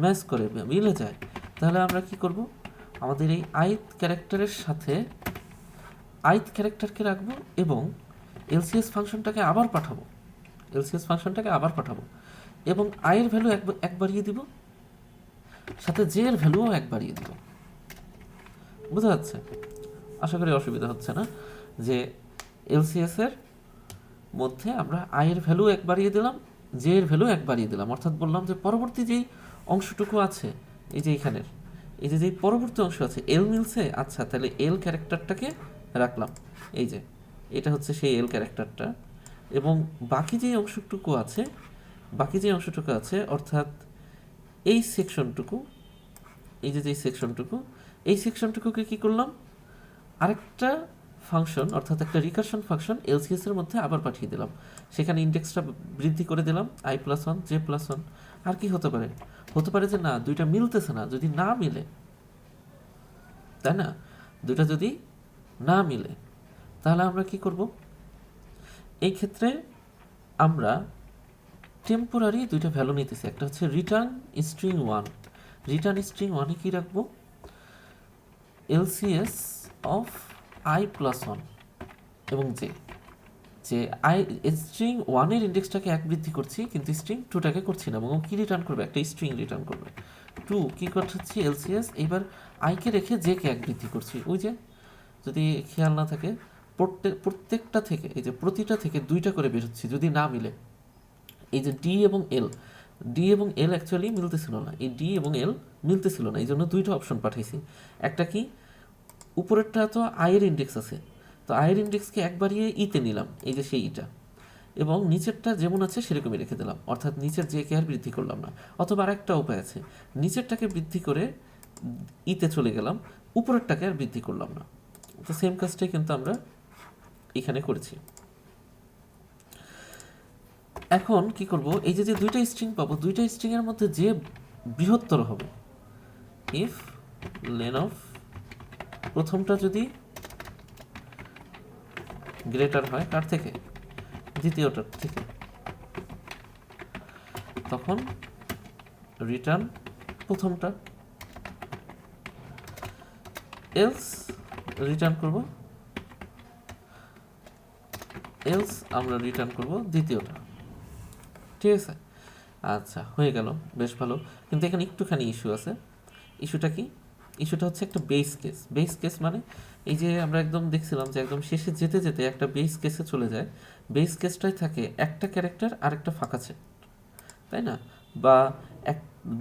ম্যাচ করে মিলে যায়, তাহলে আমরা কি করব, আমাদের এই আইথ ক্যারেক্টারের সাথে আইথ ক্যারেক্টারকে রাখবো এবং এলসিএস ফাংশনটাকে আবার পাঠাবো, এবং আই এর ভ্যালু এক বাড়িয়ে দিব, সাথে জে এর ভ্যালুও এক বাড়িয়ে দিব। বোঝা যাচ্ছে? আশা করি অসুবিধা হচ্ছে না। যে এলসিএস এর মধ্যে আমরা আই এর ভ্যালু এক বাড়িয়ে দিলাম, জে এর ভ্যালু এক বাড়িয়ে দিলাম, অর্থাৎ বললাম যে পরবর্তী যেই অংশটুকু আছে, এই যে এইখানের এই যে যেই পরবর্তী অংশ আছে এল মিলছে, আচ্ছা তাহলে এল ক্যারেক্টারটাকে রাখলাম, এই যে এটা হচ্ছে সেই এল ক্যারেক্টারটা, এবং বাকি যে অংশটুকু আছে অর্থাৎ এই সেকশনটুকু, এই যে সেকশনটুকুকে কি করলাম, আরেকটা ফাংশন অর্থাৎ একটা রিকারশন ফাংশন এলসিএস এর মধ্যে আবার পাঠিয়ে দিলাম। সেখানে ইন্ডেক্সটা বৃদ্ধি করে দিলাম i+1 j+1। আর কি হতে পারে যে না, দুইটা মিলতেছে না। যদি না মিলে, তাই না, দুইটা যদি না মিলে, তাহলে আমরা কি করব? এই ক্ষেত্রে আমরা টেম্পোরারি দুইটা ভ্যালু নিতেছি। একটা হচ্ছে রিটার্ন স্ট্রিং 1। রিটার্ন স্ট্রিং 1-এ কি রাখবো? এলসিএস অফ i+1 এবং যে স্ট্রিং 1-এর ইন্ডেক্সটাকে 1 বৃদ্ধি করছি, কিন্তু স্ট্রিং 2টাকে করছি না। এবং কি রিটার্ন করবে? একটা স্ট্রিং রিটার্ন করবে। 2 কি করছি? এলসিএস। এইবার i-কে রেখে j-কে 1 বৃদ্ধি করছি। ওই যে, যদি খেয়াল না থাকে, প্রত্যেকটা থেকে, এই যে প্রতিটা থেকে 2টা করে বেরোচ্ছি যদি না মিলে। এই যে ডি এবং এল অ্যাকচুয়ালি মিলতেছিল না। এই ডি এবং এল মিলতেছিল না, এই জন্য 2টা অপশন পাঠাইছি। একটা কি, উপরেরটা তো আয়ের ইন্ডেক্স আছে, তো আয়ের ইন্ডেক্সকে 1 বাড়িয়ে ইতে নিলাম, এই যে সেই ইটা, এবং নিচেরটা যেমন আছে সেরকমই রেখে দিলাম, অর্থাৎ নিচের কে আর বৃদ্ধি করলাম না। অথবা আরেকটা উপায় আছে, নিচেরটাকে বৃদ্ধি করে ইতে চলে গেলাম, উপরেরটাকে আর বৃদ্ধি করলাম না। তো সেম কাজটাই কিন্তু আমরা এখানে করেছি। এখন কি করব? এই যে 2টা স্ট্রিং পাবো, 2টা স্ট্রিং এর মধ্যে যে বৃহত্তর হবে, ইফ লেন অফ প্রথমটা যদি গ্রেটার হয় কার থেকে? দ্বিতীয়টার থেকে, তখন রিটার্ন প্রথমটা, এলস আমরা রিটার্ন করব দ্বিতীয়টা। ঠিক আছে? আচ্ছা, হয়ে গেল, বেশ ভালো। কিন্তু এখানে একটুখানি ইস্যু আছে। ইস্যুটা কি? ইস্যুটা হচ্ছে একটা বেস কেস মানে, এই যে আমরা একদম দেখছিলাম যে একদম শেষে যেতে যেতে একটা বেস কেসে চলে যায়। বেস কেসটাই থাকে একটা ক্যারেক্টার আর একটা ফাঁকা সেট, তাই না? বা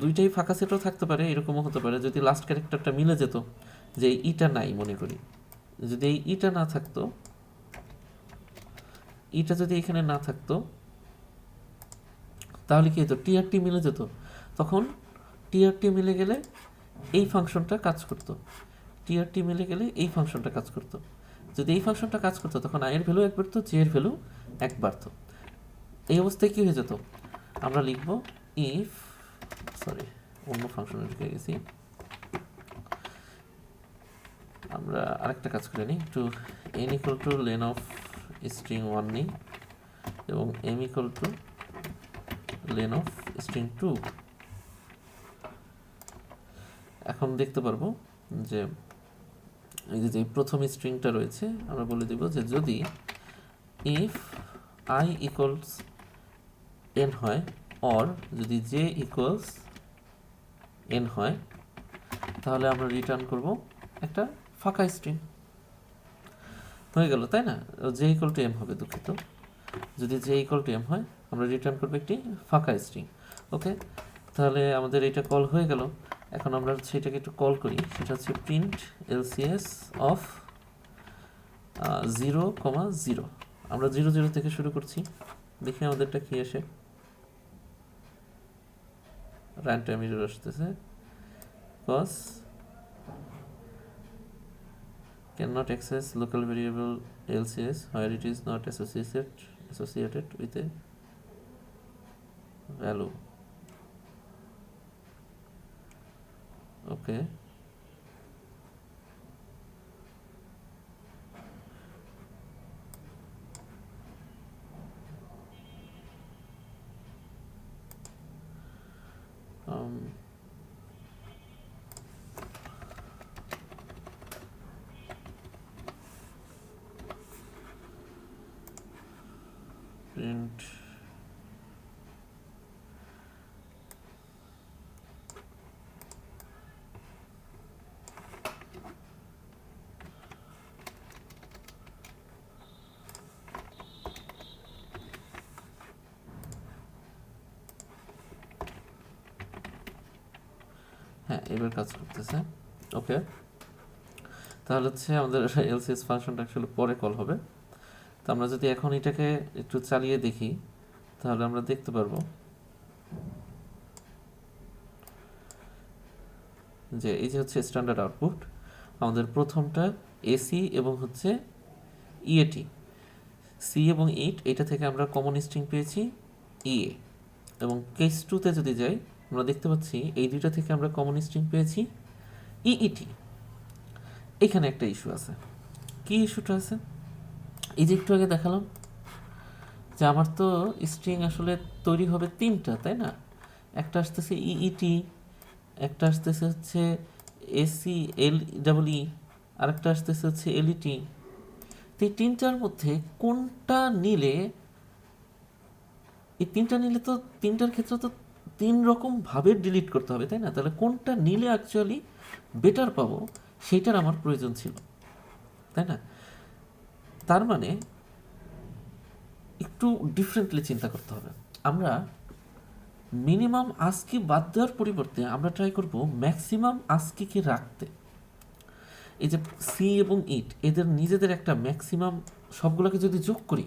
দুইটাই ফাঁকা সেটও থাকতে পারে, এরকমও হতে পারে যদি লাস্ট ক্যারেক্টারটা মিলে যেত, যে ইটা নাই মনে করি, যদি এই ইটা না থাকতো, ইটা যদি এখানে না থাকতো, তাহলে কি হতো? টিআরটি মিলে যেত। তখন টিআরটি মিলে গেলে এই ফাংশনটা কাজ করতো, যদি এই ফাংশনটা কাজ করতো, তখন আই এর ভ্যালু 1 বাড়তো, জে এর ভ্যালু 1 বাড়তো। এই অবস্থায় কি হয়ে যেত? আমরা লিখবো ইফ, অন্য ফাংশনে ঢুকে গেছি, আমরা আরেকটা কাজ করে নিই একটু। n equal to lane of string 1 নিই, এবং m equal to lane of string 2। এখন দেখতে পারবো যে এই যে প্রথম স্ট্রিংটা রয়েছে, আমরা বলে দিব যে যদি ইফ i ইকুয়ালস n হয়, অর যদি j ইকুয়ালস n হয়, তাহলে আমরা রিটার্ন করব একটা ফাঁকা স্ট্রিং। হয়ে গেল, তাই না? j ইকুয়াল টু m হবে, দুঃখিত। যদি j ইকুয়াল টু m হয়, আমরা রিটার্ন করবো একটি ফাঁকা স্ট্রিং। ওকে, তাহলে আমাদের এটা কল হয়ে গেল। এখন আমরা সেটাকে একটু কল করি, সেটা হচ্ছে প্রিন্ট এলসিএস অফ 0,0। আমরা 0,0 থেকে শুরু করছি, দেখি আমাদেরটা কি আসে। রান টাইম এরর আসতেছে, cause cannot access local variable LCS where it is not associated with a value. Okay, print হ্যাঁ, এবার কাজ করতেছে। ওকে, তাহলে হচ্ছে আমাদের এলসিএস ফাংশনটা অ্যাকচুয়ালি পরে কল হবে। আমরা যদি এখন এটাকে একটু চালিয়ে দেখি তাহলে আমরা দেখতে পারবো যে এই যে হচ্ছে স্ট্যান্ডার্ড আউটপুট, আমাদের প্রথমটা এসি এবং হচ্ছে ইএটি, সি এবং ইট, এটা থেকে আমরা কমন স্ট্রিং পেয়েছি ইএ। এবং কেস টুতে যদি যাই আমরা দেখতে পাচ্ছি এই দুইটা থেকে আমরা কমন স্ট্রিং পেয়েছি ইইটি। এখানে একটা ইস্যু আছে। কি ইস্যুটা আছে? এই যে একটু আগে দেখালাম যে আমার তো স্ট্রিং আসলে তৈরি হবে তিনটা, তাই না? একটা আসতেছে ইইটি, একটা আসতেছে হচ্ছে এসি এল ডাবল ই, আরেকটা আসতেছে হচ্ছে এলইটি। তো এই তিনটার মধ্যে কোনটা নিলে, এই তিনটা নিলে তো তিনটার ক্ষেত্রে তো তিন রকম ভাবে ডিলিট করতে হবে, তাই না? তাহলে কোনটা নিলে অ্যাকচুয়ালি বেটার পাবো সেটার আমার প্রয়োজন ছিল, তাই না? তার মানে একটু ডিফারেন্টলি চিন্তা করতে হবে। আমরা মিনিমাম আস্কি বাদ দেওয়ার পরিবর্তে আমরা ট্রাই করব ম্যাক্সিমাম আস্কিকে রাখতে। এই যে সি এবং ইট, এদের নিজেদের একটা ম্যাক্সিমাম, সবগুলোকে যদি যোগ করি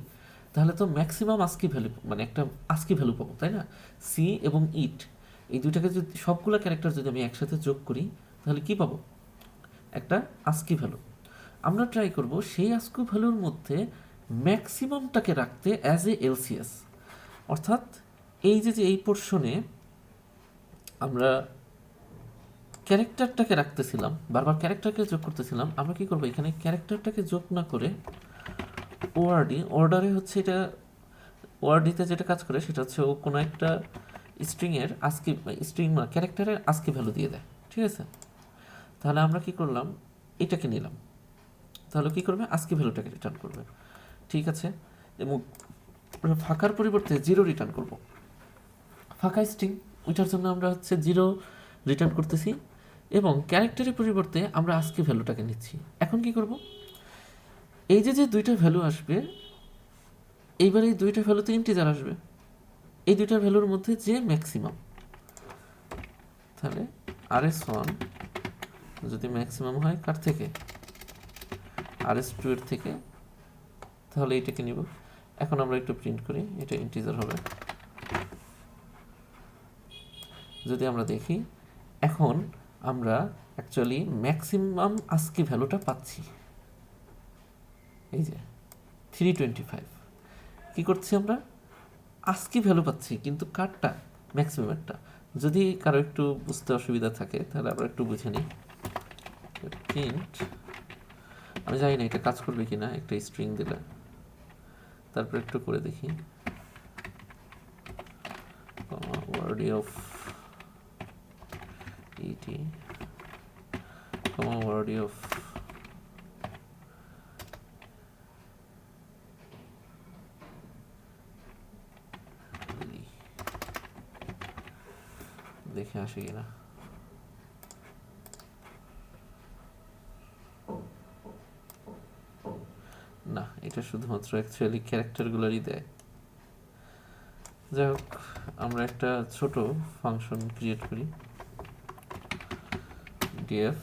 তাহলে তো ম্যাক্সিমাম আস্কি ভ্যালু, মানে একটা আস্কি ভ্যালু পাবো, তাই না? সি এবং ইট এই দুইটাকে যদি সবগুলো ক্যারেক্টার যদি আমি একসাথে যোগ করি তাহলে কি পাবো? একটা আস্কি ভ্যালু। আমরা ট্রাই করব সেই আস্কি ভ্যালুর মধ্যে ম্যাক্সিমামটাকে রাখতে অ্যাজ এ এলসিএস। অর্থাৎ এই যে এই পোর্শনে আমরা ক্যারেক্টারটাকে রাখতেছিলাম, বারবার ক্যারেক্টারকে যোগ করতেছিলাম, আমরা কি করবো এখানে ক্যারেক্টারটাকে যোগ না করে ওআরডি, অর্ডারে হচ্ছে এটা ওআরডিতে যেটা কাজ করে সেটা হচ্ছে ও কোনো একটা স্ট্রিংয়ের আস্কি, স্ট্রিং না ক্যারেক্টারের আস্কি ভ্যালু দিয়ে দেয়, ঠিক আছে? তাহলে আমরা কি করলাম, এটাকে নিলাম, তাহলে কি করবে? আস্কি ভ্যালুটাকে রিটার্ন করবে, ঠিক আছে? এবং ফাঁকার পরিবর্তে জিরো রিটার্ন করব, ফাঁকা স্ট্রিং, ওইটার জন্য আমরা হচ্ছে জিরো রিটার্ন করতেছি এবং ক্যারেক্টারের পরিবর্তে আমরা আস্কি ভ্যালুটাকে নিচ্ছি। এখন কি করব? এই যে দুইটা ভ্যালু আসবে, এইবার এই দুইটা ভ্যালুতে ইন্টিজার আসবে, এই দুইটার ভ্যালুর মধ্যে যে ম্যাক্সিমাম, তাহলে RS1 যদি ম্যাক্সিমাম হয় কার থেকে? RS2 এর থেকে, তাহলে এইটাকে নিব। এখন আমরা একটু প্রিন্ট করি, এটা ইন্টিজার হবে। যদি আমরা দেখি এখন আমরা অ্যাকচুয়ালি ম্যাক্সিমাম আস্কি ভ্যালুটা পাচ্ছি, এই যে 325। কি করছি আমরা? আস্কি ভ্যালু পাচ্ছি, কিন্তু কারটা? ম্যাক্সিমামটা। যদি কারো একটু বুঝতে অসুবিধা থাকে তাহলে আমরা একটু বুঝে নিই। প্রিন্ট, আমি জানি না এটা কাজ করবে কিনা, একটা স্ট্রিং দিলে, তারপর একটু করে দেখি। ওয়ার্ডি অফ ইটি, ওয়ার্ডি অফ দেখে আসে কিনা। না, এটা শুধুমাত্র অ্যাকচুয়ালি ক্যারেক্টারগুলোরই দেয়। যাই হোক, আমরা একটা ছোট ফাংশন ক্রিয়েট করি, ডিএফ,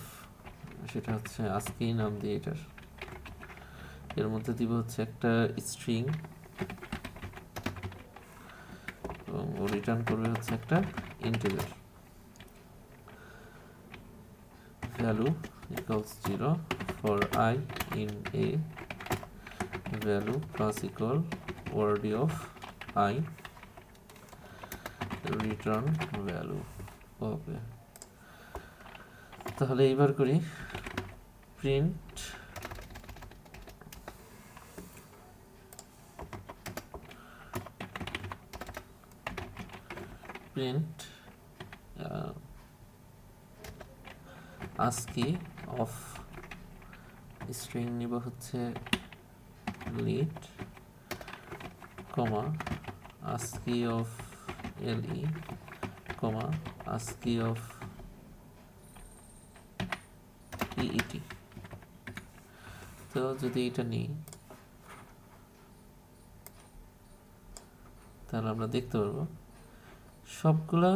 সেটা হচ্ছে আস্কি নাম দিয়ে, এর মধ্যে দিব হচ্ছে একটা স্ট্রিং এবং ও রিটার্ন করবে হচ্ছে একটা integer, value equals 0 for I in a value plus equal ord of I return value. Okay, তাহলে এইবার করি প্রিন্ট আস্কি অফ স্ট্রিং নিব হচ্ছে leet, comma ASCII of L E, comma ASCII of E E T. তো যদি এটা নিই তাহলে আমরা দেখতে পারবো সবগুলা,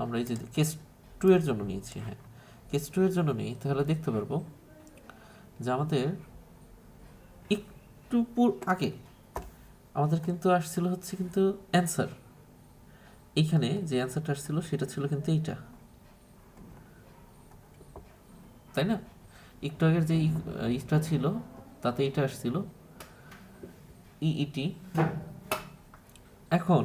আমরা এই যে কেস 2 এর জন্য নিয়েছি, হ্যাঁ কেস 2 এর জন্য নিই, তাহলে দেখতে পারবো যে আমাদের একটু আগে আমাদের কিন্তু আসছিল হচ্ছে কিন্তু অ্যান্সার। এইখানে যে অ্যান্সারটা আসছিল সেটা ছিল কিন্তু এইটা, তাই না? একটু আগের যে ইটা ছিল তাতে এটা আসছিল ইইটি। এখন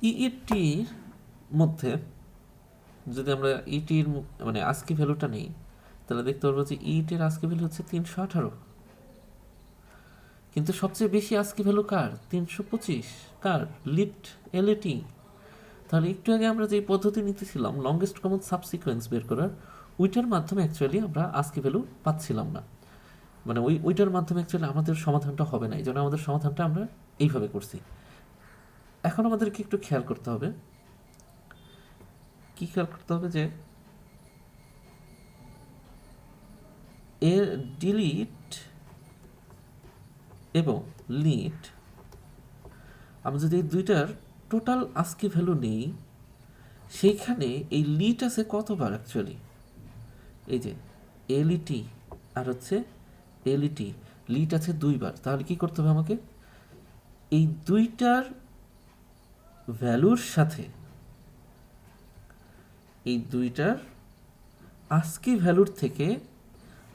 ইইটির মধ্যে যদি আমরা ইটির মানে আজকি ভ্যালুটা নেই, তাহলে দেখতে পারবো যে ইটির আজকি ভ্যালু হচ্ছে 318, কিন্তু সবচেয়ে বেশি আজকি ভ্যালু কার? 325। কার? Leet L E E T. তাহলে একটু আগে আমরা যে পদ্ধতি নিতেছিলাম লংগেস্ট কমন সাবসিকোয়েন্স বের করার, ওইটার মাধ্যমে অ্যাকচুয়ালি আমরা আজকি ভ্যালু পাচ্ছিলাম না, মানে ওইটার মাধ্যমে অ্যাকচুয়ালি আমাদের সমাধানটা হবে না, এই জন্য আমাদের সমাধানটা আমরা এইভাবে করছি। এখন আমাদেরকে একটু খেয়াল করতে হবে, কি খেয়াল করতে হবে যে এর ডিলিট এবং লিট, আমরা যদি এই দুইটার টোটাল আজকি ভ্যালু নেই, সেইখানে এই লিট আছে কতবার অ্যাকচুয়ালি? এই যে এলইটি আর হচ্ছে এলইটি, লিট আছে দুইবার। তাহলে কি করতে হবে আমাকে? এই দুইটার ভ্যালুর সাথে এই দুইটার আজকি ভ্যালুর থেকে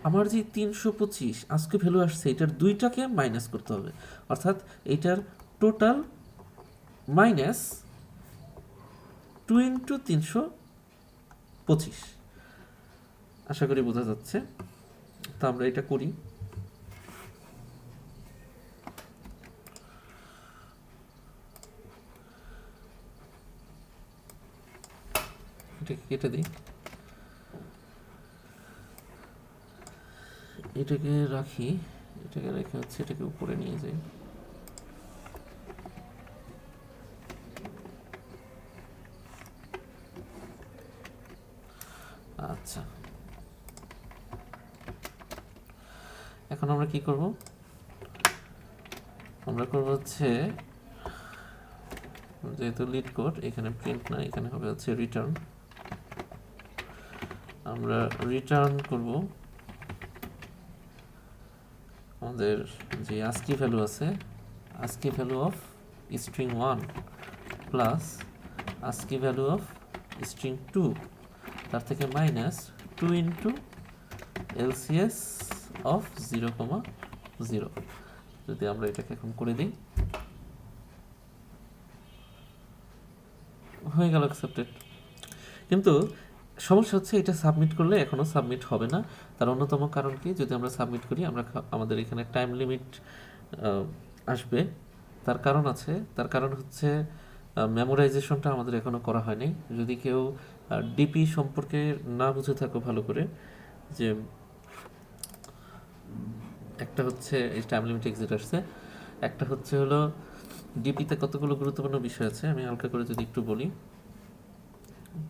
আমার যে 325 আজকে ভ্যালু আসছে এটার দুইটাকে মাইনাস করতে হবে, অর্থাৎ এটার টোটাল মাইনাস 2 ইন্টু 325। আশা করি বোঝা যাচ্ছে। তো আমরা এটা করি। এটাকে কেটে দিই, এটাকে রাখি, এটাকে রেখে হচ্ছে এটাকে উপরে নিয়ে যাই। আচ্ছা, এখন আমরা কি করব? আমরা করব হচ্ছে, যেহেতু লিড কোড এখানে প্রিন্ট না, এখানে হবে হচ্ছে রিটার্ন। আমরা রিটার্ন করব আমাদের যে আস্কি ভ্যালু আছে, ASCII value of string 1 plus ASCII value of string 2, তার থেকে মাইনাস 2 ইন্টু এলসিএস অফ 0,0। যদি আমরা এটাকে এখন করে দিই, হয়ে গেল অ্যাকসেপ্টেড। কিন্তু সমস্যা হচ্ছে এটা সাবমিট করলে এখনও সাবমিট হবে না। তার অন্যতম কারণ কি? যদি আমরা সাবমিট করি আমাদের এখানে টাইম লিমিট আসবে। তার কারণ আছে, তার কারণ হচ্ছে মেমোরাইজেশনটা আমাদের এখনও করা হয়নি। যদি কেউ ডিপি সম্পর্কে না বুঝে থাকো ভালো করে, যে একটা হচ্ছে এই টাইম লিমিট এক্সিট আসছে, একটা হচ্ছে হলো ডিপিতে কতগুলো গুরুত্বপূর্ণ বিষয় আছে, আমি হালকা করে যদি একটু বলি।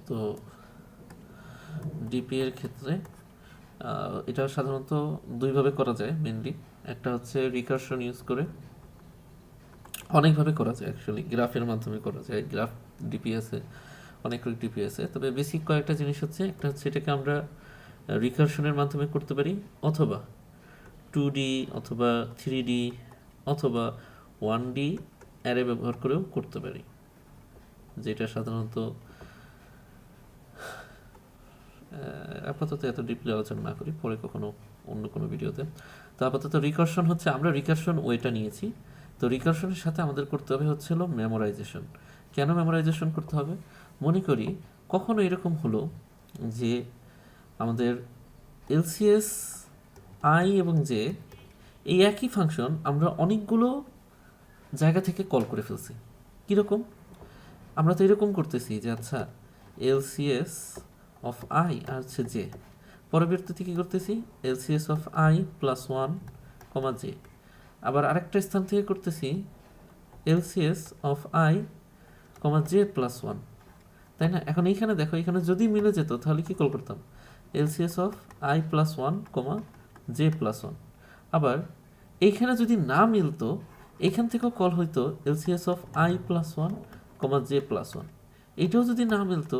তো ডিপি এর ক্ষেত্রে এটা সাধারণত দুইভাবে করা যায় মেনলি। একটা হচ্ছে রিকারশন ইউজ করে, অনেকভাবে করা যায় অ্যাকচুয়ালি, গ্রাফের মাধ্যমে করা যায়, গ্রাফ ডিপি আছে, অনেক ডিপি আছে। তবে বেসিক কয়েকটা জিনিস হচ্ছে, একটা হচ্ছে এটাকে আমরা রিকারশনের মাধ্যমে করতে পারি, অথবা 2D অথবা 3D অথবা 1D অ্যারে ব্যবহার করেও করতে পারি, যেটা সাধারণত আপাতত এত ডিপলি আলোচনা না করি, পরে কখনো অন্য কোনো ভিডিওতে। তো আপাতত রিকারশন হচ্ছে, আমরা রিকারশন ওয়েটা নিয়েছি। তো রিকারশনের সাথে আমাদের করতে হবে হচ্ছে হলো মেমোরাইজেশন। কেন মেমোরাইজেশন করতে হবে? মনে করি কখনো এরকম হলো যে আমাদের এলসিএস আই এবং জে এই একই ফাংশন আমরা অনেকগুলো জায়গা থেকে কল করে ফেলছি। কীরকম? আমরা তো এরকম করতেছি যে আচ্ছা এলসিএস অফ আই আর হচ্ছে জে, পরবর্তীতে কী করতেছি? LCS of i plus 1 comma J. আবার আরেকটা স্থান থেকে করতেছি LCS of i comma j plus 1, তাই না? এখন এইখানে দেখো, এখানে যদি মিলে যেত তাহলে কি কল করতাম? LCS of i plus 1 comma j plus 1। আবার এইখানে যদি না মিলতো, এইখান থেকেও কল হইতো LCS of i plus 1 comma j plus 1। এইটাও যদি না মিলতো,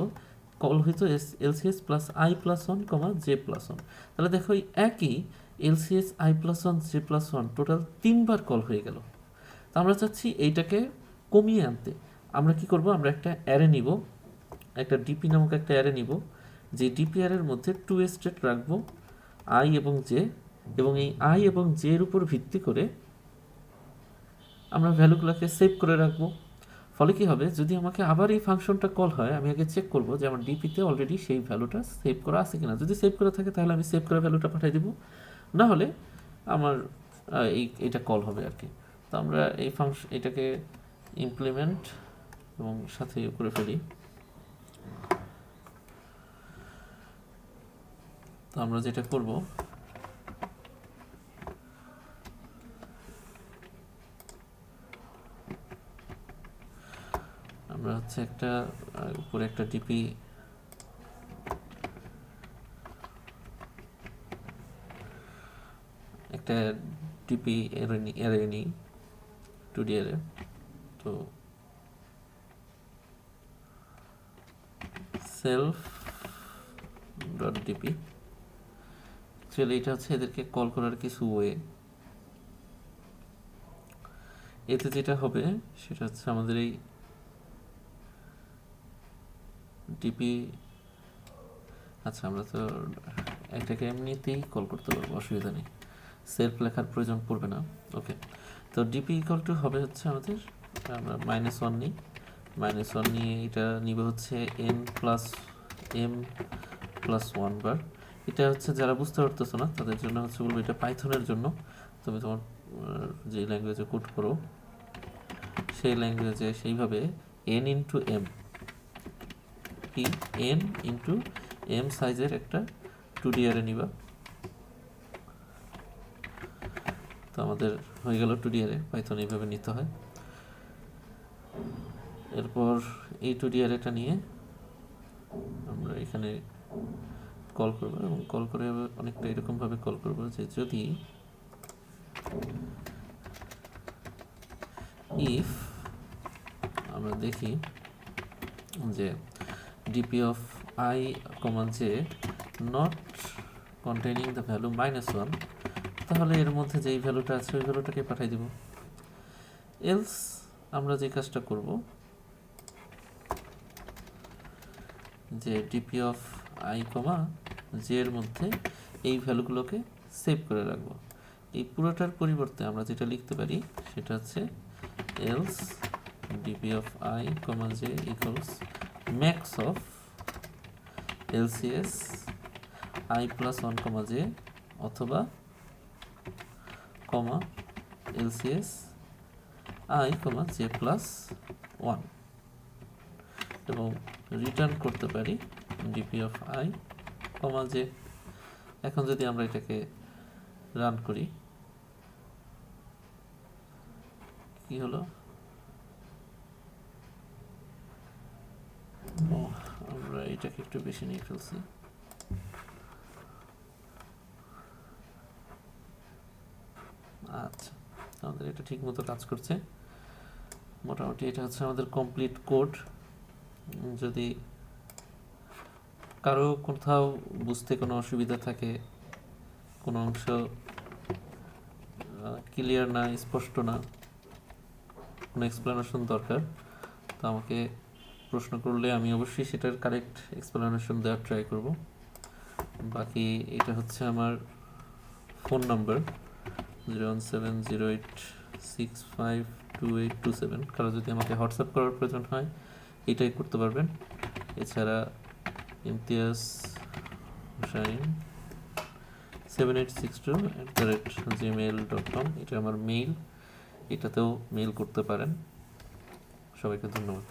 কল হইতো LCS plus i plus one comma j plus one. তাহলে দেখো এই একই LCS i plus one j plus one total 3বার কল হয়ে গেল। তো আমরা চাচ্ছি এইটাকে কমিয়ে আনতে। আমরা কি করব, আমরা একটা অ্যারে নিব, একটা ডিপি নামক একটা অ্যারে নিব, যে ডিপি অ্যারের মধ্যে 2 স্টেট রাখবো আই এবং জে, এবং এই আই এবং জে এর উপর ভিত্তি করে আমরা ভ্যালুগুলোকে সেভ করে রাখবো। ফলে কি হবে, যদি আমাকে আবার এই ফাংশনটা কল হয়, আমি আগে চেক করব যে আমার ডিপিতে অলরেডি সেই ভ্যালুটা সেভ করা আছে কিনা। যদি সেভ করা থাকে তাহলে আমি সেভ করা ভ্যালুটা পাঠিয়ে দিব, না হলে আমার এটা কল হবে আর কি। তো আমরা এই এটাকে ইমপ্লিমেন্ট এবং সাথে করে ফেলি। তো আমরা যেটা করব, আমরা হচ্ছে একটা উপরে একটা ডিপি একটা ডিপি অ্যারে নিই, 2D অ্যারে। তো সেলফ ডট ডিপি, অ্যাকচুয়ালি এটা হচ্ছে এদেরকে কল করার কিছু ওয়ে। এতে যেটা হবে সেটা হচ্ছে আমাদের এই ডিপি, আচ্ছা আমরা তো একটাকে এমনিতেই কল করতে পারবো, অসুবিধা নেই, সেলফ লেখার প্রয়োজন পড়বে না। ওকে, তো ডিপি ইকুয়াল টু হবে হচ্ছে আমাদের, আমরা -1 নিই, -1 নিয়ে এটা নিবে হচ্ছে n প্লাস m প্লাস 1 বার। এটা হচ্ছে যারা বুঝতে পারতেছো না তাদের জন্য হচ্ছে বলবো, এটা পাইথনের জন্য। তুমি তোমার যে ল্যাঙ্গুয়েজে কোড করো সেই ল্যাঙ্গুয়েজে সেইভাবে n ইন্টু m, কি n ইন্টু m সাইজের একটা 2D অ্যারে নিবা। তো আমাদের হয়ে গেল 2D অ্যারে, পাইথন এইভাবে নিতে হয়। এরপর এই 2D অ্যারেটা নিয়ে আমরা এখানে কল করবো, এবং কল করে অনেকটা এরকমভাবে কল করবো যে যদি ইফ আমরা দেখি যে DP of i comma J not containing the value -1, তাহলে এর মধ্যে যেই ভ্যালুটা আছে ওই ভ্যালুটাকে পাঠিয়ে দিব। এলস আমরা যে কাজটা করব, যে DP of i comma J এর মধ্যে এই ভ্যালুগুলোকে সেভ করে রাখবো। এই পুরোটার পরিবর্তে আমরা যেটা লিখতে পারি সেটা হচ্ছে else DP of i comma j equals max of LCS i plus 1 comma j অথবা comma LCS i comma j plus 1, এবং রিটার্ন করতে পারি DP of i comma j. এখন যদি আমরা এটাকে রান করি, কি হলো, আমরা এটাকে একটু বেশি নিয়ে ফেলছি। আচ্ছা, আমাদের এটা ঠিক মতো কাজ করছে মোটামুটি। এটা হচ্ছে আমাদের কমপ্লিট কোড। যদি কারো কোথাও বুঝতে কোনো অসুবিধা থাকে, কোনো অংশ ক্লিয়ার না, স্পষ্ট না, কোনো এক্সপ্লেনেশন দরকার, তো আমাকে প্রশ্ন করলে আমি অবশ্যই সেটার কারেক্ট এক্সপ্লেনেশন দেওয়ার ট্রাই করব। বাকি এটা হচ্ছে আমার ফোন নাম্বার 01708652827। কারো যদি আমাকে হোয়াটসঅ্যাপ করার প্রয়োজন হয় এটাই করতে পারবেন। এছাড়া ইমতিয়াজ হুসাইন 7862@gmail.com, এটা আমার মেইল, এটাতেও মেইল করতে পারেন। সবাইকে ধন্যবাদ।